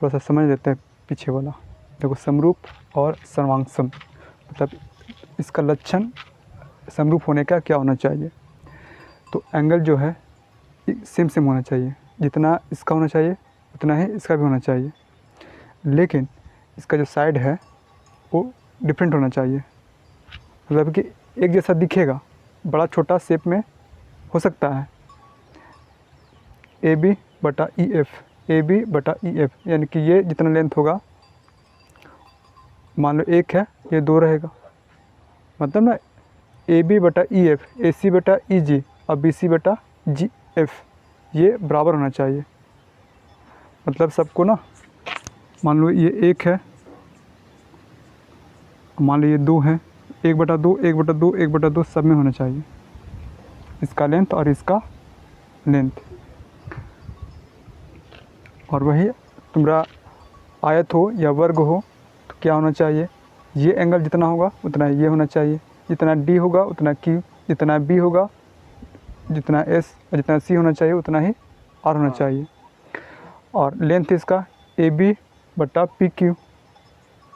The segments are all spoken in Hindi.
थोड़ा सा समझ लेते हैं पीछे वाला। देखो समरूप और सर्वांगसम मतलब इसका लक्षण समरूप होने का क्या होना चाहिए। तो एंगल जो है सेम सेम होना चाहिए, जितना इसका होना चाहिए उतना ही इसका भी होना चाहिए, लेकिन इसका जो साइड है वो डिफरेंट होना चाहिए। मतलब कि एक जैसा दिखेगा, बड़ा छोटा शेप में हो सकता है। ए बी बटा ई एफ, ए बी बटा ई एफ, यानी कि ये जितना लेंथ होगा, मान लो 1 है, ये 2 रहेगा। मतलब ना ए बी बटा ई एफ, ए सी बटा ई जी और बी सी बटा जी एफ ये बराबर होना चाहिए। मतलब सबको ना, मान लो ये 1 है, मान लो ये 2 है, 1/2 1/2 1/2 सब में होना चाहिए, इसका लेंथ और इसका लेंथ। और वही तुम्हारा आयत हो या वर्ग हो तो क्या होना चाहिए, ये एंगल जितना होगा उतना ये होना चाहिए, जितना डी होगा उतना क्यू, जितना बी होगा, जितना एस और जितना सी होना चाहिए उतना ही आर होना चाहिए। और लेंथ इसका ए बी बटा पी क्यू,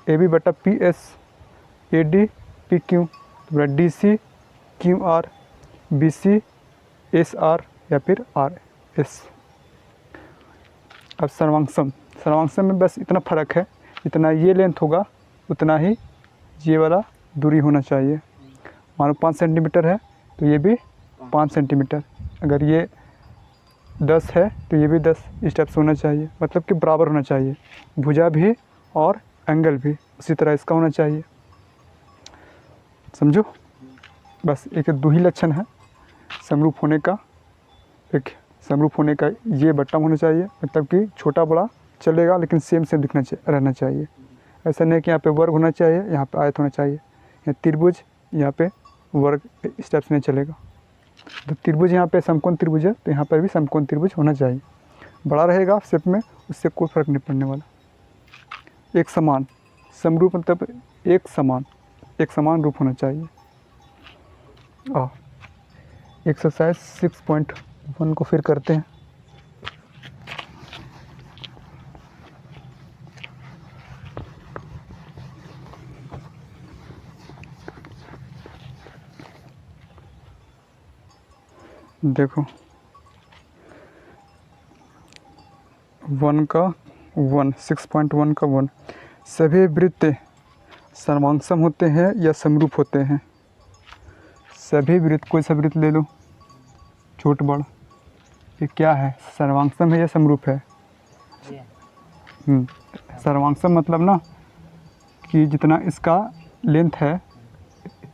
ए बी बटा P S, A D P Q, तो D C Q R, B C S R या फिर आर एस। अब सर्वांगसम, सर्वांगसम में बस इतना फ़र्क है, जितना ये लेंथ होगा उतना ही ये वाला दूरी होना चाहिए। मान लो 5 सेंटीमीटर है तो ये भी 5 सेंटीमीटर, अगर ये 10 है तो ये भी 10, इस टाइप से होना चाहिए। मतलब कि बराबर होना चाहिए, भुजा भी और एंगल भी उसी तरह इसका होना चाहिए। समझो, बस एक दो ही लक्षण है समरूप होने का। एक समरूप होने का ये बटन होना चाहिए, मतलब कि छोटा बड़ा चलेगा लेकिन सेम सेम दिखना रहना चाहिए। ऐसा नहीं कि यहाँ पे वर्ग होना चाहिए, यहाँ पे आयत होना चाहिए, या त्रिभुज यहाँ पे वर्ग, इस टाइप से नहीं चलेगा। तो त्रिभुज यहाँ पे समकोण त्रिभुज है तो यहाँ पर भी समकोण त्रिभुज होना चाहिए, बड़ा रहेगा शेप में, उससे कोई फर्क नहीं पड़ने वाला। एक समान समरूप मतलब एक समान रूप होना चाहिए। एक्सरसाइज 6.1 को फिर करते हैं। देखो 6.1 का 1, सभी वृत्त सर्वांगसम होते हैं या समरूप होते हैं। सभी वृत्त, कोई सा वृत्त ले लो छोट बड़, ये क्या है, सर्वांगसम है या समरूप है। सर्वांगसम मतलब ना कि जितना इसका लेंथ है,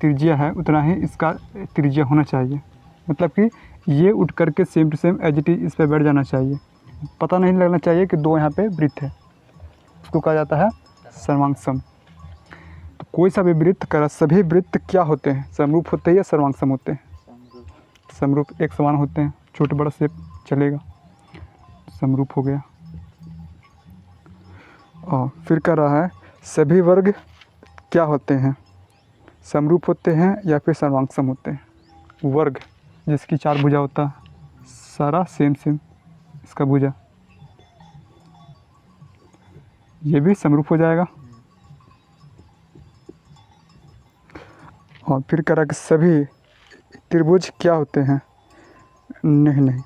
त्रिज्या है, उतना ही इसका त्रिज्या होना चाहिए। मतलब कि ये उठ करके same to same as it is इस पर बैठ जाना चाहिए, पता नहीं लगना चाहिए कि दो यहाँ पे वृत्त है, उसको कहा जाता है सर्वांगसम। तो कोई सा भी वृत्त का, सभी वृत्त क्या होते हैं, समरूप होते हैं या सर्वांगसम होते हैं। समरूप एक समान होते हैं, छोटे बड़ा शेप चलेगा, समरूप हो गया। और फिर कह रहा है सभी वर्ग क्या होते हैं, समरूप होते हैं या फिर सर्वांगसम होते हैं। वर्ग जिसकी 4 भुजा होता है, सारा सेम इसका भुजा, ये भी समरूप हो जाएगा। और फिर कह रहा कि सभी त्रिभुज क्या होते हैं, नहीं,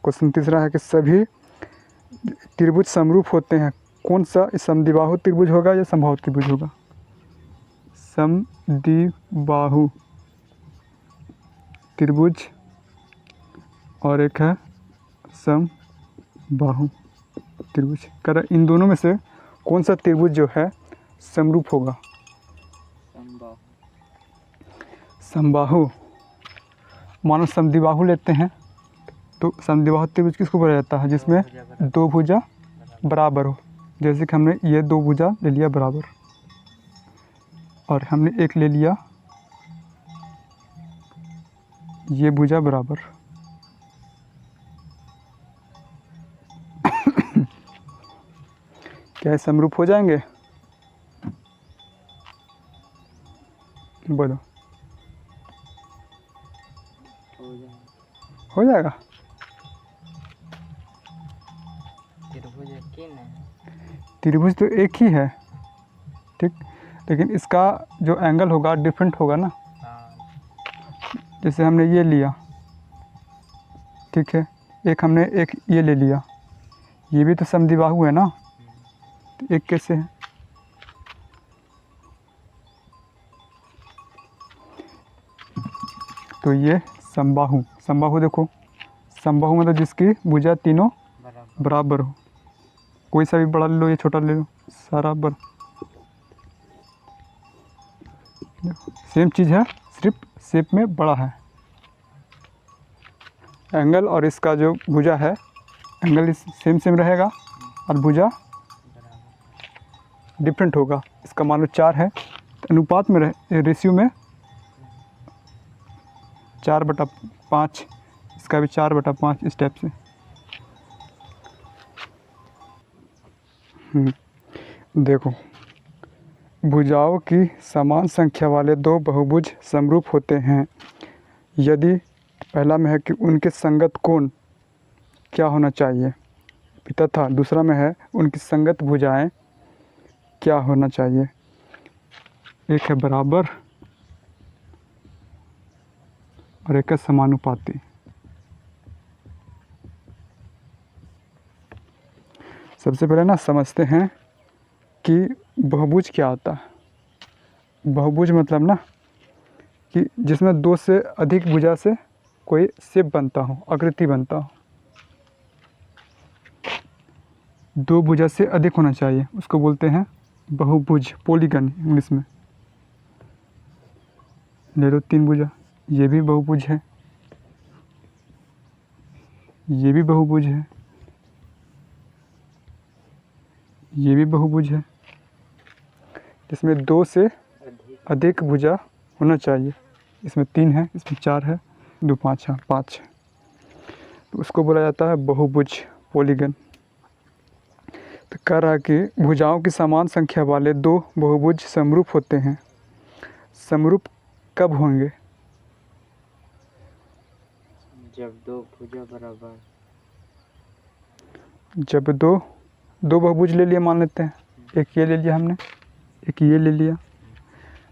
क्वेश्चन तीसरा है कि सभी त्रिभुज समरूप होते हैं। कौन सा, समद्विबाहु त्रिभुज होगा या समबाहु त्रिभुज होगा। समद्विबाहु त्रिभुज और एक है समबाहु त्रिभुज। कर इन दोनों में से कौन सा त्रिभुज जो है समरूप होगा। समबाहु, मानो समद्विबाहु लेते हैं तो समद्विबाहु त्रिभुज किसको बोला जाता है, जिसमें 2 भुजा बराबर हो। जैसे कि हमने ये 2 भुजा ले लिया बराबर, और हमने एक ले लिया ये भुजा बराबर। क्या ये समरूप हो जाएंगे, बोलो। हो जाएगा। त्रिभुज किन त्रिभुज तो एक ही है, ठीक, लेकिन इसका जो एंगल होगा डिफरेंट होगा ना। जैसे हमने ये लिया, ठीक है, एक हमने एक ये ले लिया, ये भी तो समद्विबाहु है ना, तो एक कैसे है? तो ये समबाहु, समबाहु देखो, समबाहु मतलब जिसकी भुजा तीनों बराबर हो। कोई सा भी बड़ा ले लो या छोटा ले लो, सारा सेम चीज़ है, सिर्फ शेप में बड़ा है। एंगल और इसका जो भुजा है, एंगल सेम रहेगा और भुजा डिफरेंट होगा। इसका मान लो 4 है, तो अनुपात में रेशियो में 4/5, इसका भी 4/5 इस टाइप से। देखो, भुजाओं की समान संख्या वाले दो बहुभुज समरूप होते हैं यदि पहला में है कि उनके संगत कोण क्या होना चाहिए, तथा दूसरा में है उनकी संगत भुजाएं क्या होना चाहिए। एक है बराबर और एक है समानुपाती। सबसे पहले ना समझते हैं कि बहुभुज क्या होता है। बहुभुज मतलब ना कि जिसमें 2 से अधिक भुजा से कोई शेप बनता हो, आकृति बनता हो। 2 भुजा से अधिक होना चाहिए, उसको बोलते हैं बहुभुज, पॉलीगन इंग्लिश में। ले लो 3 भुजा, ये भी बहुभुज है, ये भी बहुभुज है, ये भी बहुभुज है, जिसमें 2 से अधिक भुजा होना चाहिए। इसमें 3 है, इसमें 4 है, 2 5 है, 5 है, तो उसको बोला जाता है बहुभुज, पॉलीगन। तो कह रहा है कि भुजाओं की समान संख्या वाले 2 बहुभुज समरूप होते हैं। समरूप कब होंगे? जब 2 भुजा बराबर। जब दो बहुभुज ले लिया, मान लेते हैं, एक ये ले लिया हमने, एक ये ले लिया,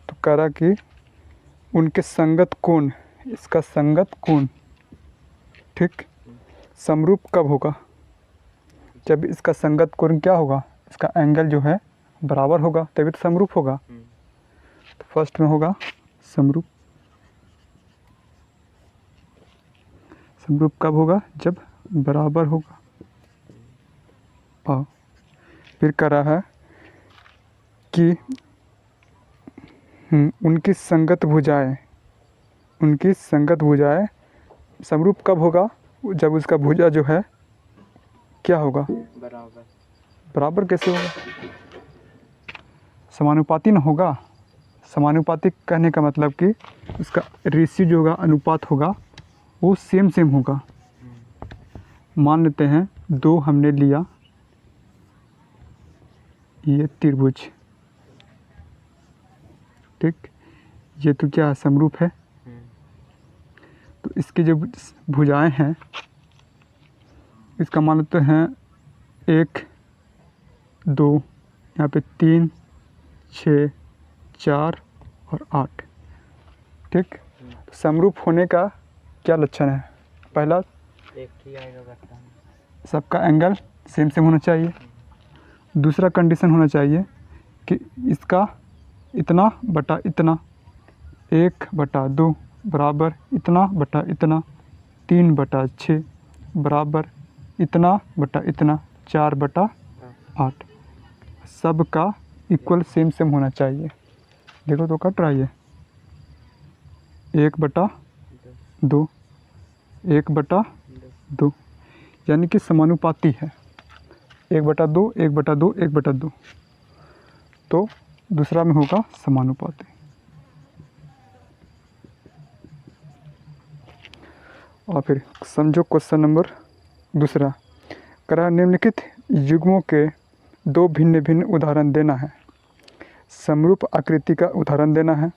तो कह रहा कि उनके संगत कोण, इसका संगत कोण, ठीक, समरूप कब होगा? जब इसका संगत कोण क्या होगा, इसका एंगल जो है बराबर होगा, तभी तो समरूप होगा। तो फर्स्ट में होगा समरूप। समरूप कब होगा? जब बराबर होगा। फिर कह रहा है कि उनकी संगत भुजाएं, उनकी संगत भुजाएं समरूप कब होगा? जब उसका भुजा जो है क्या होगा? बराबर। बराबर कैसे होगा? समानुपाती न होगा। समानुपाती कहने का मतलब कि उसका रेशियो जो होगा, अनुपात होगा, वो सेम होगा। मान लेते हैं 2 हमने लिया, ये त्रिभुज, ठीक, ये तो क्या है, समरूप है। तो इसकी जो भुजाएं हैं, इसका मान लेते हैं 1 2, यहाँ पे 3 6 4 और 8, ठीक। समरूप होने का क्या लक्षण है? पहला, एक ही आएगा बता। सबका एंगल सेम होना चाहिए। दूसरा कंडीशन होना चाहिए कि इसका इतना बटा इतना, 1/2 बराबर इतना बटा इतना, 3/6 बराबर इतना बटा इतना, 4/8, सबका इक्वल सेम होना चाहिए। देखो तो कट रहा है, 1/2, 1/2, यानी कि समानुपाती है। 1/2, 1/2, 1/2, तो दूसरा में होगा समानुपाती। और फिर समझो क्वेश्चन नंबर दूसरा, करा निम्नलिखित युग्मों के 2 भिन्न उदाहरण देना है। समरूप आकृति का उदाहरण देना है।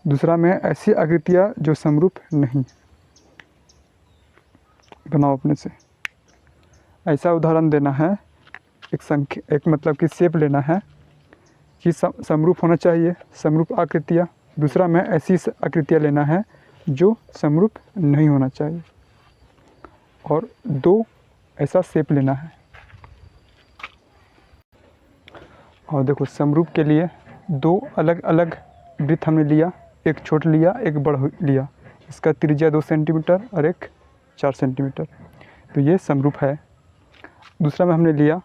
दूसरा में ऐसी आकृतियाँ जो समरूप नहीं। बनाओ अपने से। ऐसा उदाहरण देना है एक मतलब कि शेप लेना है कि समरूप होना चाहिए, समरूप आकृतियाँ। दूसरा में ऐसी आकृतियाँ लेना है जो समरूप नहीं होना चाहिए, और 2 ऐसा शेप लेना है। और देखो समरूप के लिए 2 अलग अलग वृत्त हमने लिया, एक छोटा लिया एक बड़ा लिया। इसका त्रिज्या 2 सेंटीमीटर और एक 4 सेंटीमीटर, तो ये समरूप है। दूसरा में हमने लिया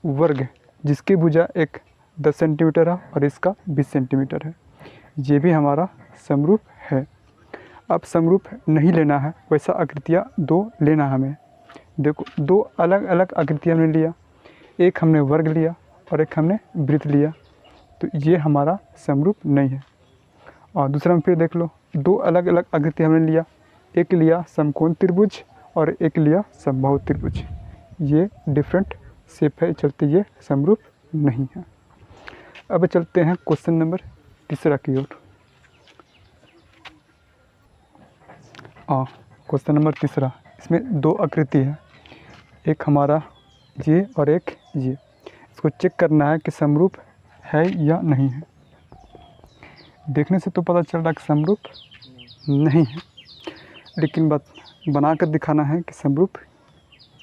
वर्ग, जिसकी भुजा एक 10 सेंटीमीटर है और इसका 20 सेंटीमीटर है, ये भी हमारा समरूप है। अब समरूप नहीं लेना है, वैसा आकृतियाँ 2 लेना हमें। देखो 2 अलग अलग आकृतियाँ हमने लिया, एक हमने वर्ग लिया और एक हमने वृत्त लिया, तो ये हमारा समरूप नहीं है। और दूसरा में फिर देख लो, 2 अलग अलग आकृति हमने लिया, एक लिया समकोण त्रिभुज और एक लिया समबाहु त्रिभुज, ये डिफरेंट शेप है, चलते ये समरूप नहीं है। अब चलते हैं क्वेश्चन नंबर 3 की ओर। क्वेश्चन नंबर 3, इसमें 2 आकृति है, एक हमारा ये और एक ये। इसको चेक करना है कि समरूप है या नहीं है। देखने से तो पता चल रहा है कि समरूप नहीं है, लेकिन बना कर दिखाना है कि समरूप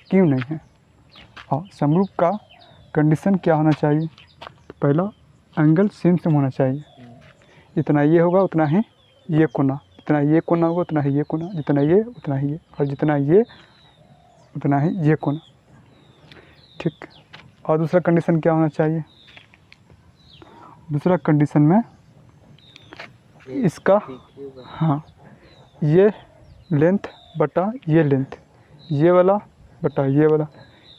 क्यों नहीं है। और समरूप का कंडीशन क्या होना चाहिए? तो पहला एंगल सेम होना चाहिए, जितना ये होगा उतना ही ये कोना, जितना ये कोना होगा उतना ही ये कोना, जितना ये उतना ही ये, और जितना ये उतना ही ये कोना, ठीक। और दूसरा कंडीशन क्या होना चाहिए? दूसरा कंडीशन में इसका ये लेंथ बटा ये लेंथ, ये वाला बटा ये वाला,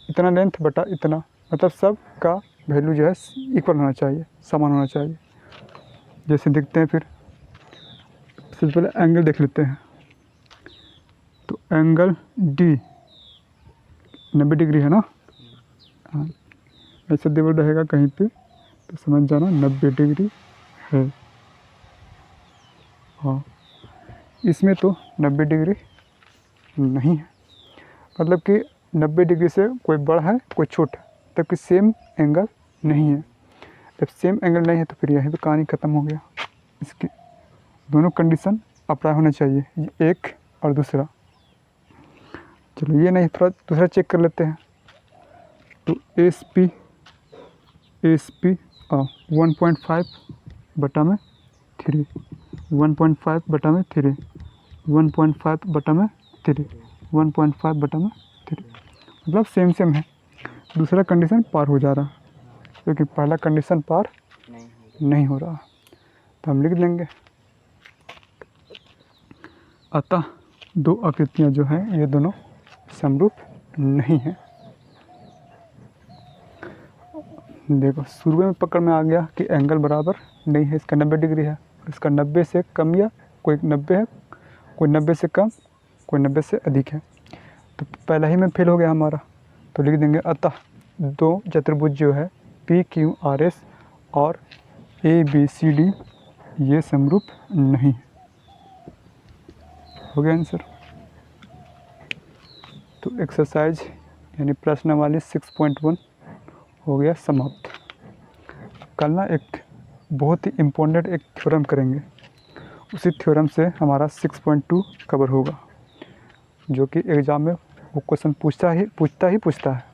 इतना लेंथ बटा इतना, मतलब सब का वैल्यू जो है इक्वल होना चाहिए, समान होना चाहिए। जैसे देखते हैं, फिर सबसे पहले एंगल देख लेते हैं। तो एंगल डी 90 डिग्री है ना। हाँ, ऐसा देवल रहेगा कहीं पे तो समझ जाना 90 डिग्री है। हाँ, इसमें तो 90 डिग्री नहीं है, मतलब कि 90 डिग्री से कोई बड़ा है कोई छोटा है, तब कि सेम एंगल नहीं है। जब सेम एंगल नहीं है तो फिर यहीं पे कहानी ख़त्म हो गया। इसकी दोनों कंडीशन अप्लाई होना चाहिए, ये एक और दूसरा। चलो ये नहीं, थोड़ा दूसरा चेक कर लेते हैं। तो एस पी 1.5 बटा में 3, 1.5 बटा में 3, 1.5 बटा में 3, 1.5 बटा में 3, मतलब सेम है। दूसरा कंडीशन पार हो जा रहा, क्योंकि पहला कंडीशन पार नहीं हो रहा, तो हम लिख देंगे अतः 2 आकृतियाँ जो हैं ये दोनों समरूप नहीं है। देखो शुरू में पकड़ में आ गया कि एंगल बराबर नहीं है, इसका 90 डिग्री है, इसका 90 से कम, या कोई 90 है, कोई 90 से कम, कोई 90 से अधिक है, तो पहला ही में फेल हो गया हमारा। तो लिख देंगे अतः 2 चतुर्भुज जो है PQRS और ABCD ये समरूप नहीं है। हो गया आंसर। तो एक्सरसाइज यानी प्रश्नावली 6.1 हो गया समाप्त। कल ना एक बहुत ही इम्पोर्टेंट एक थ्योरम करेंगे, उसी थ्योरम से हमारा 6.2 कवर होगा, जो कि एग्ज़ाम में वो क्वेश्चन पूछता ही पूछता है।